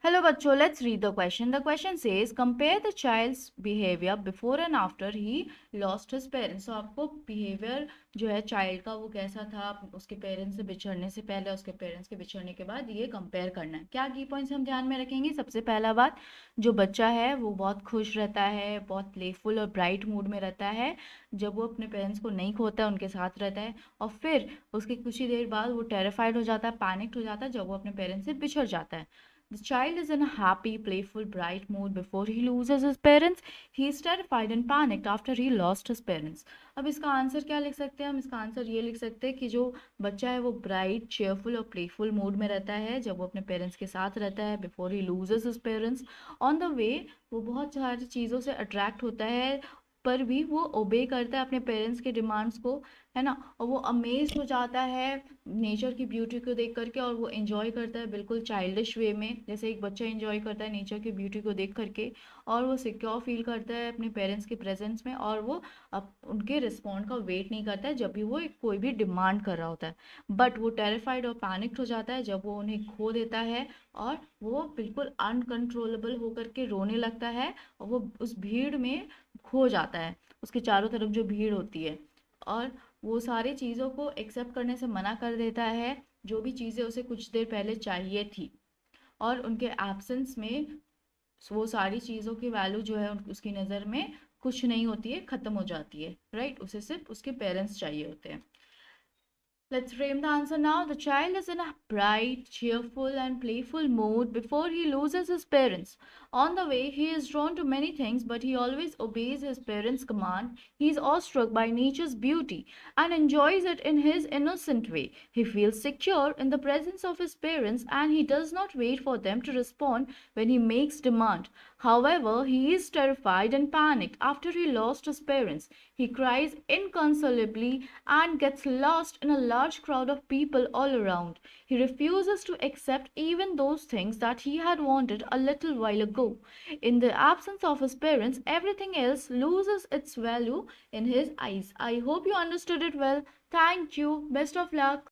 Hello बच्चों, let's read the question. The question says compare the child's behavior before and after he lost his parents. So आपको behavior जो है child का वो कैसा था उसके parents से बिछड़ने से पहले, उसके parents के बिछड़ने के बाद, ये compare करना है. क्या की points हम ध्यान में रखेंगे? सबसे पहला बात, जो बच्चा है वो बहुत खुश रहता है, बहुत playful और bright mood में रहता है जब वो अपने parents को नहीं खोता है, उनके साथ रहता है. और फिर उसके कुछ ही देर बाद वो terrified हो जाता है, panicked हो जाता है जब वो अपने parents से बिछड़ जाता है. The child is in a happy, playful, bright mood before he loses his parents. He is terrified and panicked after he lost his parents. अब इसका आंसर क्या लिख सकते हैं हम? इसका आंसर ये लिख सकते हैं कि जो बच्चा है वो ब्राइट, चेयरफुल और प्लेफुल मूड में रहता है जब वो अपने पेरेंट्स के साथ रहता है before he loses his parents. On the way वो बहुत सारी चीज़ों से अट्रैक्ट होता है पर भी वो ओबे करता है अपने पेरेंट्स के डिमांड्स को, है ना. और वो अमेज हो जाता है नेचर की ब्यूटी को देख करके और वो एंजॉय करता है बिल्कुल चाइल्डिश वे में, जैसे एक बच्चा एंजॉय करता है नेचर की ब्यूटी को देख करके. और वो सिक्योर फील करता है अपने पेरेंट्स के प्रेजेंस में और वो उनके रिस्पॉन्ड का वेट नहीं करता है जब भी वो कोई भी डिमांड कर रहा होता है. बट वो टेरिफाइड और पैनिक्ड हो जाता है जब वो उन्हें खो देता है और वो बिल्कुल अनकंट्रोलेबल होकर के रोने लगता है और वो उस भीड़ में खो जाता है, उसके चारों तरफ जो भीड़ होती है. और वो सारी चीज़ों को एक्सेप्ट करने से मना कर देता है जो भी चीज़ें उसे कुछ देर पहले चाहिए थी. और उनके एब्सेंस में वो सारी चीज़ों की वैल्यू जो है उसकी नज़र में कुछ नहीं होती है, ख़त्म हो जाती है. राइट, उसे सिर्फ उसके पेरेंट्स चाहिए होते हैं. Let's frame the answer now. The child is in a bright, cheerful, and playful mood before he loses his parents. On the way, he is drawn to many things, but he always obeys his parents' command. He is awestruck by nature's beauty and enjoys it in his innocent way. He feels secure in the presence of his parents and he does not wait for them to respond when he makes demand. However, he is terrified and panicked after he lost his parents. He cries inconsolably and gets lost in a large crowd of people all around. He refuses to accept even those things that he had wanted a little while ago. In the absence of his parents, everything else loses its value in his eyes. I hope you understood it well. Thank you. Best of luck.